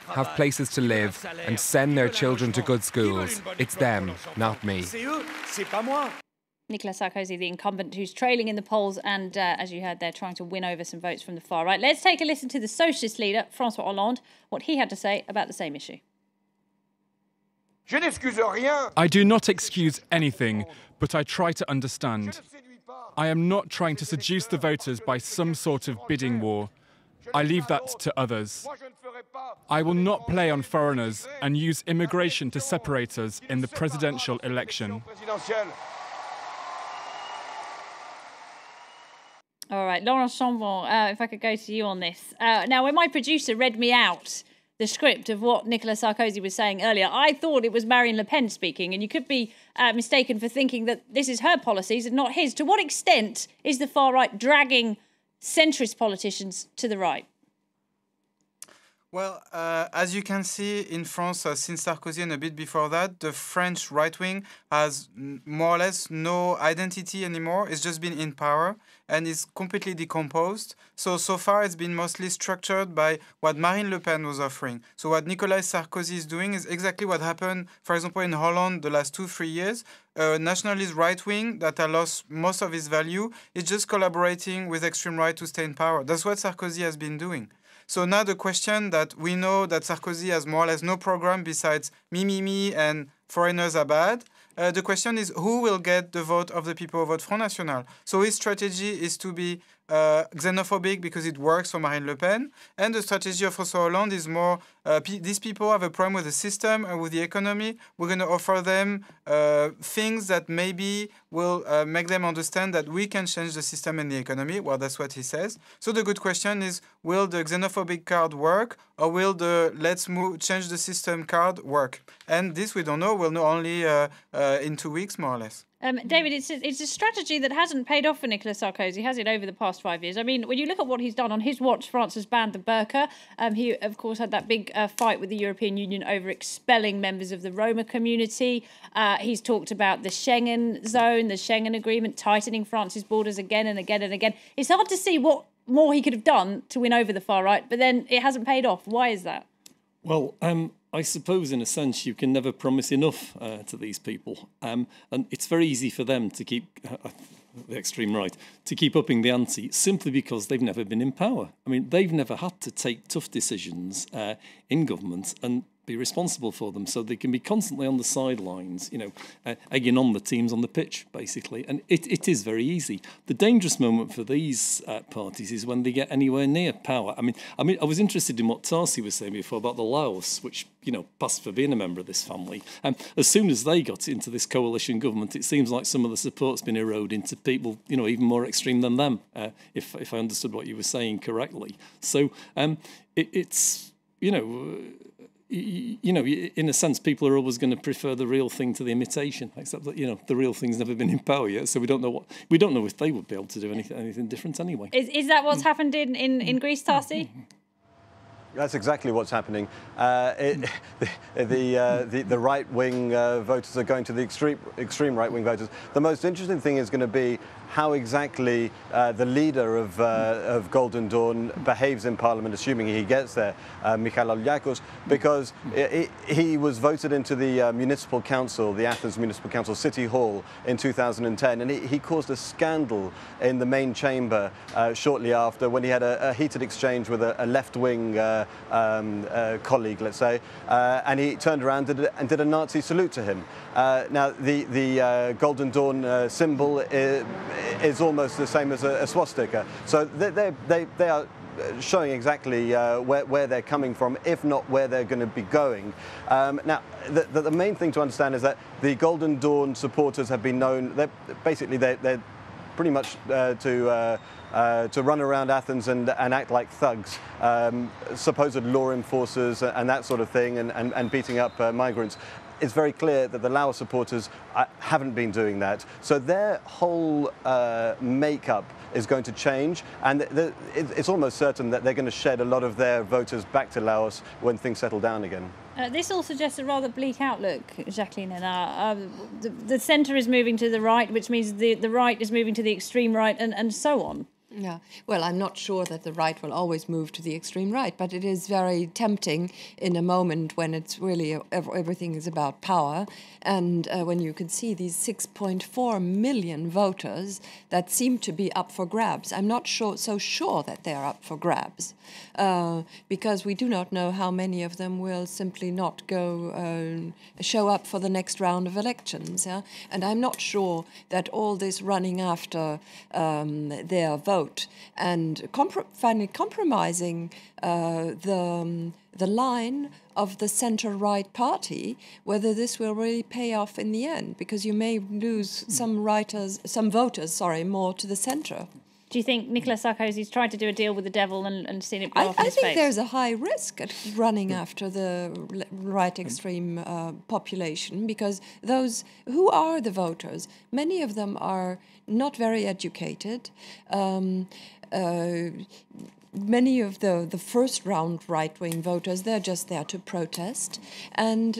have places to live and send their children to good schools. It's them, not me. Nicolas Sarkozy, the incumbent, who's trailing in the polls and, as you heard, they're trying to win over some votes from the far right. Let's take a listen to the socialist leader, François Hollande, what he had to say about the same issue. I do not excuse anything, but I try to understand. I am not trying to seduce the voters by some sort of bidding war. I leave that to others. I will not play on foreigners and use immigration to separate us in the presidential election. All right, Laurent Chambon, if I could go to you on this. Now, when my producer read me out the script of what Nicolas Sarkozy was saying earlier, I thought it was Marine Le Pen speaking, and you could be mistaken for thinking that this is her policies and not his. To what extent is the far right dragging centrist politicians to the right? Well, as you can see in France, since Sarkozy and a bit before that, the French right wing has more or less no identity anymore. It's just been in power and is completely decomposed. So far it's been mostly structured by what Marine Le Pen was offering. So what Nicolas Sarkozy is doing is exactly what happened, for example, in Holland the last 2-3 years. Nationalist right wing that has lost most of its value is just collaborating with extreme right to stay in power. That's what Sarkozy has been doing. So now the question that we know that Sarkozy has more or less no program besides me, and foreigners are bad. The question is who will get the vote of the people who vote Front National. So his strategy is to be xenophobic because it works for Marine Le Pen. And the strategy of François Hollande is more, these people have a problem with the system and with the economy. We're going to offer them things that maybe will make them understand that we can change the system and the economy. Well, that's what he says. So the good question is, will the xenophobic card work, or will the change the system card work? And this we don't know. We'll know only in 2 weeks, more or less. David, it's a strategy that hasn't paid off for Nicolas Sarkozy, has it, over the past 5 years? I mean, when you look at what he's done on his watch, France has banned the burqa. He, of course, had that big fight with the European Union over expelling members of the Roma community. He's talked about the Schengen zone, the Schengen agreement, tightening France's borders again and again and again. It's hard to see what more he could have done to win over the far right, but then it hasn't paid off. Why is that? Well, I suppose, in a sense, you can never promise enough to these people. And it's very easy for them to keep, the extreme right, to keep upping the ante simply because they've never been in power. I mean, they've never had to take tough decisions in government and be responsible for them, so they can be constantly on the sidelines, egging on the teams on the pitch, basically. And it is very easy. The dangerous moment for these parties is when they get anywhere near power. I mean, I was interested in what Tarsi was saying before about the Laos, which passed for being a member of this family. As soon as they got into this coalition government, it seems like some of the support's been eroded into people, even more extreme than them, if I understood what you were saying correctly. So it's in a sense, people are always going to prefer the real thing to the imitation, except that, the real thing's never been in power yet, so we don't know if they would be able to do anything different anyway. Is that what's happened in Greece, Tarsi? That's exactly what's happening. The right-wing voters are going to the extreme right-wing voters. The most interesting thing is going to be how exactly the leader of Golden Dawn behaves in Parliament, assuming he gets there, Michailoliakos, because he was voted into the municipal council, the Athens Municipal Council City Hall in 2010, and he caused a scandal in the main chamber shortly after, when he had a heated exchange with a left-wing colleague, let's say, and he turned around and did a Nazi salute to him. Now, the Golden Dawn symbol is almost the same as a swastika. So they are showing exactly where they're coming from, if not where they're going to be going. Now, the main thing to understand is that the Golden Dawn supporters have been known, they're pretty much to run around Athens and act like thugs, supposed law enforcers and that sort of thing, and beating up migrants. It's very clear that the Laos supporters haven't been doing that. So their whole makeup is going to change, and it's almost certain that they're going to shed a lot of their voters back to Laos when things settle down again. This all suggests a rather bleak outlook, Jacqueline. The centre is moving to the right, which means the right is moving to the extreme right, and so on. Yeah, well, I'm not sure that the right will always move to the extreme right, but it is very tempting in a moment when it's really everything is about power, and when you can see these 6.4 million voters that seem to be up for grabs. I'm not so sure that they are up for grabs, because we do not know how many of them will simply not go show up for the next round of elections. Yeah? And I'm not sure that all this running after their vote and finally compromising the line of the centre-right party, whether this will really pay off in the end, because you may lose some voters, more to the centre. Do you think Nicolas Sarkozy's tried to do a deal with the devil and seen it blow off in his face? I think there's a high risk at running after the right extreme population, because those who are the voters, many of them are not very educated. Many of the first round right-wing voters, they're just there to protest. And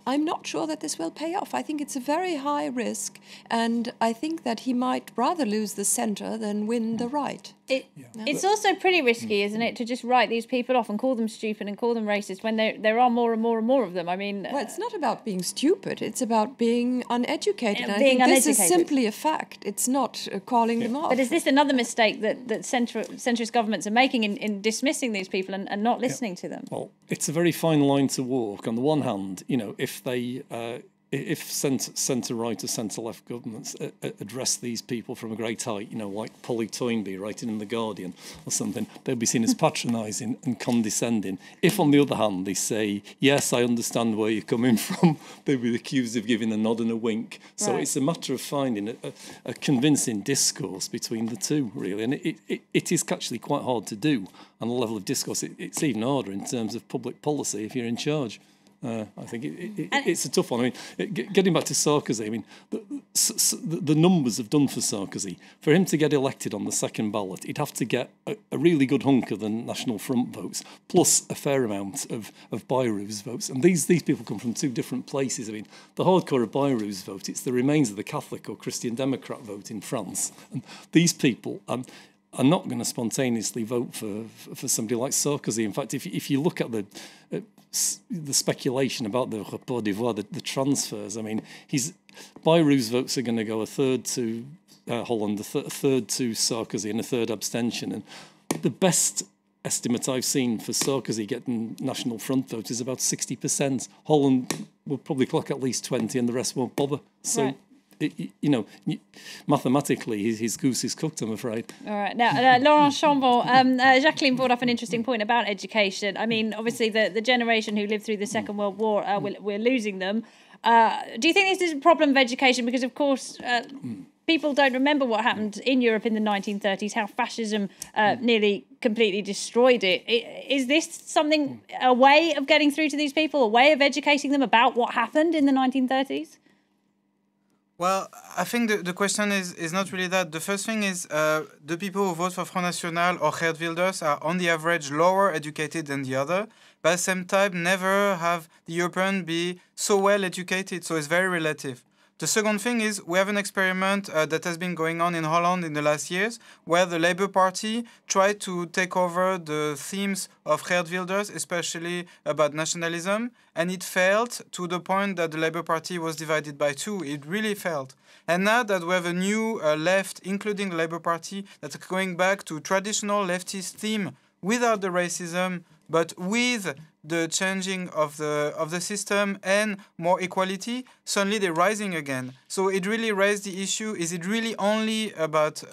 I'm not sure that this will pay off. I think it's a very high risk. And I think that he might rather lose the centre than win the right. It's also pretty risky, isn't it, to just write these people off and call them stupid and call them racist when there are more and more and more of them. I mean... Well, it's not about being stupid. It's about being uneducated. And I think this is simply a fact. It's not calling them off. But is this another mistake that centrist governments are making in dismissing these people and not listening to them? Well, it's a very fine line to walk. On the one hand, if they... If centre-right or centre-left governments address these people from a great height, like Polly Toynbee writing in The Guardian or something, they'll be seen as patronising and condescending. If, on the other hand, they say, yes, I understand where you're coming from, they'll be accused of giving a nod and a wink. So It's a matter of finding a convincing discourse between the two, really. And it is actually quite hard to do on the level of discourse. It's even harder in terms of public policy if you're in charge. I think it's a tough one. I mean, getting back to Sarkozy, I mean, the numbers have done for Sarkozy. For him to get elected on the second ballot, he'd have to get a really good hunk of the National Front votes, plus a fair amount of Bayrou's votes. And these people come from two different places. I mean, the hardcore of Bayrou's vote, it's the remains of the Catholic or Christian Democrat vote in France. And these people... are not going to spontaneously vote for somebody like Sarkozy. In fact, if you look at the speculation about the rapport de voix, the transfers, I mean, Bayrou's votes are going to go a third to Holland, a third to Sarkozy, and a third abstention. And the best estimate I've seen for Sarkozy getting National Front votes is about 60%. Holland will probably clock at least 20%, and the rest won't bother. So. Right. Mathematically, his goose is cooked, I'm afraid. All right. Now, Laurent Chambon, Jacqueline brought up an interesting point about education. I mean, obviously, the generation who lived through the Second World War, we're losing them. Do you think this is a problem of education? Because, of course, people don't remember what happened in Europe in the 1930s, how fascism nearly completely destroyed it. Is this a way of getting through to these people, a way of educating them about what happened in the 1930s? Well, I think the question is not really that. The first thing is the people who vote for Front National or Geert Wilders are on the average lower educated than the other, but at the same time never have the European be so well educated, so it's very relative. The second thing is we have an experiment that has been going on in Holland in the last years, where the Labour Party tried to take over the themes of Geert Wilders, especially about nationalism, and it failed to the point that the Labour Party was divided by two. It really failed. And now that we have a new left, including the Labour Party, that's going back to traditional leftist theme without the racism, but with the changing of the system and more equality, suddenly they're rising again. So it really raised the issue, is it really only about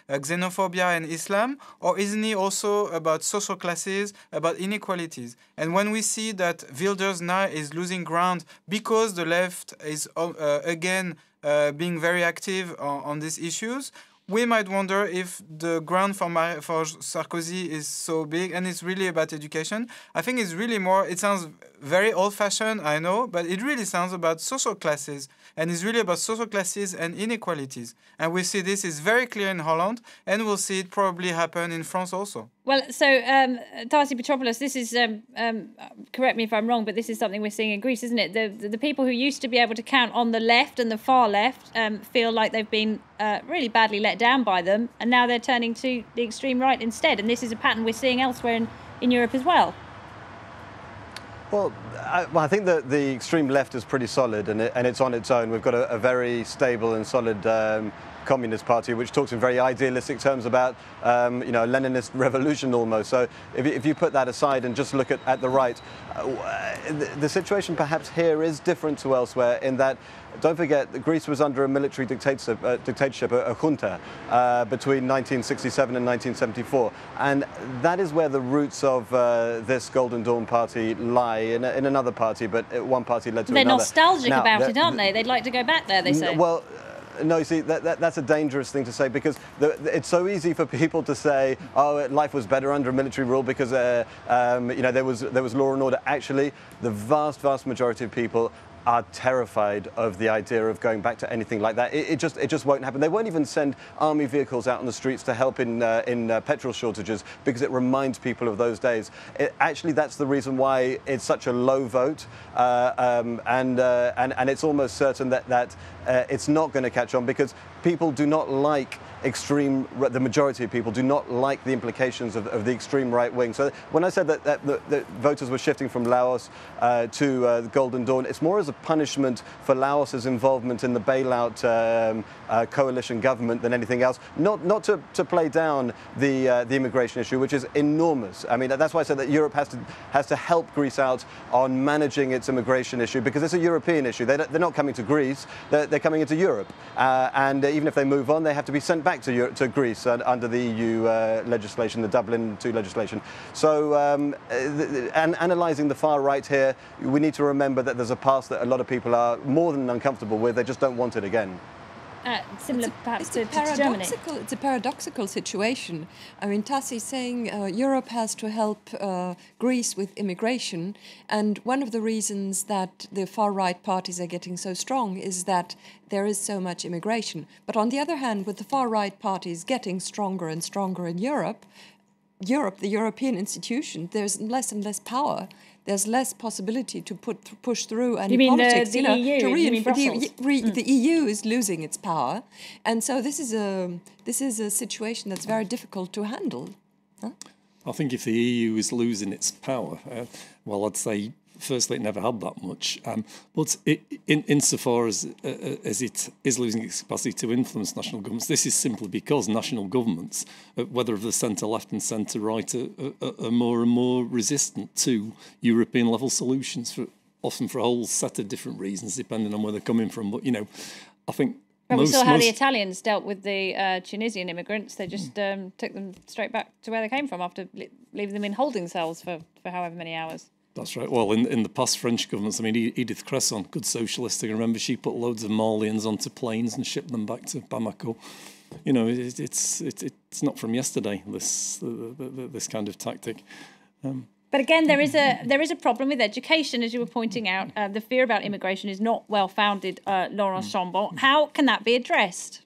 xenophobia and Islam, or isn't it also about social classes, about inequalities? And when we see that Wilders now is losing ground because the left is again being very active on these issues, we might wonder if the ground for Sarkozy is so big and it's really about education. I think it's really more, it sounds very old-fashioned, I know, but it really sounds about social classes. And it's really about social classes and inequalities. And we see this is very clear in Holland, and we'll see it probably happen in France also. Well, so Tarsi Petropoulos, this is, correct me if I'm wrong, but this is something we're seeing in Greece, isn't it? The people who used to be able to count on the left and the far left feel like they've been really badly let down by them, and now they're turning to the extreme right instead. And this is a pattern we're seeing elsewhere in Europe as well. Well, I think that the extreme left is pretty solid, and it's on its own. We've got a very stable and solid Communist Party, which talks in very idealistic terms about, you know, Leninist revolution almost. So if you put that aside and just look at the right, the situation perhaps here is different to elsewhere in that, don't forget, Greece was under a military dictatorship, a junta, between 1967 and 1974. And that is where the roots of this Golden Dawn party lie, in another party, but one party led to another. They're nostalgic about it, aren't they? They'd like to go back there, they say. Well, no, you see, that's a dangerous thing to say, because it's so easy for people to say, oh, life was better under military rule because, you know, there was law and order. Actually, the vast majority of people are terrified of the idea of going back to anything like that. It just won't happen. They won't even send army vehicles out on the streets to help in petrol shortages, because it reminds people of those days. Actually, that's the reason why it's such a low vote, and it's almost certain that it's not going to catch on, because people do not like the majority of people do not like the implications of the extreme right wing. So when I said that voters were shifting from Laos to the Golden Dawn, it's more as a punishment for Laos's involvement in the bailout coalition government than anything else. Not to play down the immigration issue, which is enormous. I mean, that's why I said that Europe has to help Greece out on managing its immigration issue, because it's a European issue. They're not coming to Greece, they're coming into Europe. And even if they move on, they have to be sent back to Greece under the EU legislation, the Dublin II legislation. So, and analysing the far right here, we need to remember that there's a past that a lot of people are more than uncomfortable with. They just don't want it again. Similar perhaps to Germany. It's a paradoxical situation. I mean, Tassi is saying Europe has to help Greece with immigration, and one of the reasons that the far-right parties are getting so strong is that there is so much immigration. But on the other hand, with the far-right parties getting stronger and stronger in Europe, the European institution, there's less and less power. There's less possibility to push through any politics. You mean the EU? You mean Brussels? The EU is losing its power, and so this is a situation that's very difficult to handle. Huh? I think if the EU is losing its power, well, I'd say firstly it never had that much, but insofar as it is losing its capacity to influence national governments, this is simply because national governments, whether of the centre-left and centre-right, are more and more resistant to European-level solutions, often for a whole set of different reasons, depending on where they're coming from. But, you know, I think... But we saw how the Italians dealt with the Tunisian immigrants. They just took them straight back to where they came from after leaving them in holding cells for however many hours. That's right. Well, in the past French governments, I mean, Edith Cresson, good socialist, I can remember she put loads of Malians onto planes and shipped them back to Bamako. You know, it's not from yesterday, this kind of tactic. But again, there is a problem with education, as you were pointing out. The fear about immigration is not well founded, Laurence Chambon. How can that be addressed?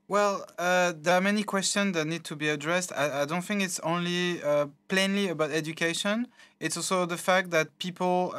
Well, there are many questions that need to be addressed. I don't think it's only plainly about education. It's also the fact that people,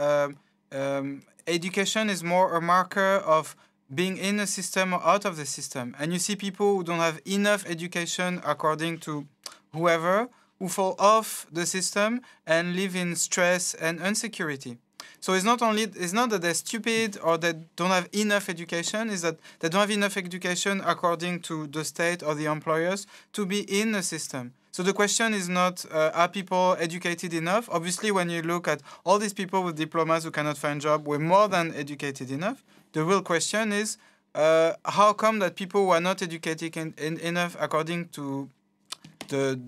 education is more a marker of being in a system or out of the system. And you see people who don't have enough education, according to whoever, who fall off the system and live in stress and insecurity. So it's not that they're stupid or they don't have enough education, it's that they don't have enough education according to the state or the employers to be in the system. So the question is not, are people educated enough? Obviously, when you look at all these people with diplomas who cannot find job, we're more than educated enough. The real question is, how come that people who are not educated enough according to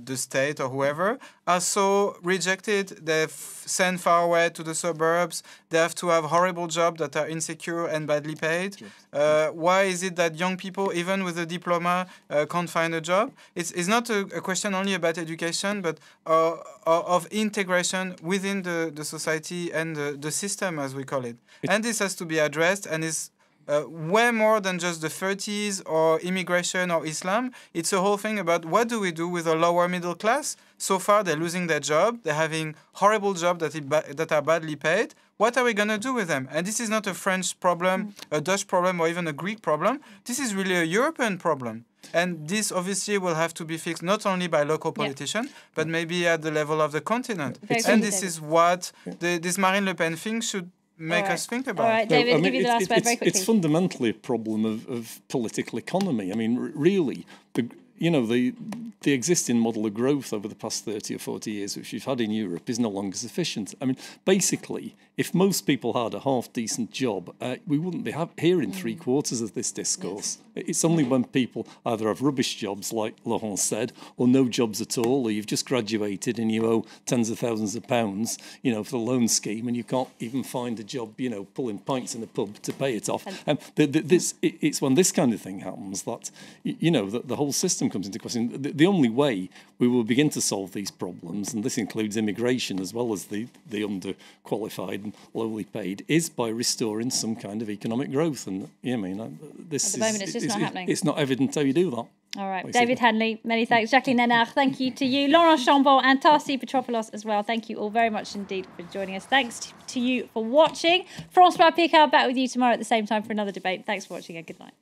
the state or whoever are so rejected? They're sent far away to the suburbs. They have to have horrible jobs that are insecure and badly paid. Why is it that young people, even with a diploma, can't find a job? It's not a question only about education, but of integration within the society and the system, as we call it. And this has to be addressed, and is way more than just the 30s or immigration or Islam. It's a whole thing about what do we do with a lower middle class? So far, they're losing their job. They're having horrible jobs that are badly paid. What are we going to do with them? And this is not a French problem, a Dutch problem, or even a Greek problem. This is really a European problem. And this obviously will have to be fixed not only by local politicians, but maybe at the level of the continent. And this is what this Marine Le Pen thing should make us think about. All right, David, give you the last word very quickly. It's fundamentally a problem of political economy. I mean, really, the existing model of growth over the past 30 or 40 years, which we've had in Europe, is no longer sufficient. I mean, basically, if most people had a half-decent job, we wouldn't be hearing three-quarters of this discourse. Yes. It's only when people either have rubbish jobs, like Laurent said, or no jobs at all, or you've just graduated and you owe tens of thousands of pounds, for the loan scheme, and you can't even find a job, pulling pints in a pub to pay it off. It's when this kind of thing happens that, that the whole system comes into question. The only way we will begin to solve these problems, and this includes immigration as well as the underqualified and lowly paid, is by restoring some kind of economic growth. And this at the moment, it's just not happening. It's not evident how you do that. All right, basically. David Hanley, many thanks. Jacqueline Nenard, thank you to you. Laurent Chambon and Tarsi Petropoulos as well. Thank you all very much indeed for joining us. Thanks to you for watching. François Picard back with you tomorrow at the same time for another debate. Thanks for watching and good night.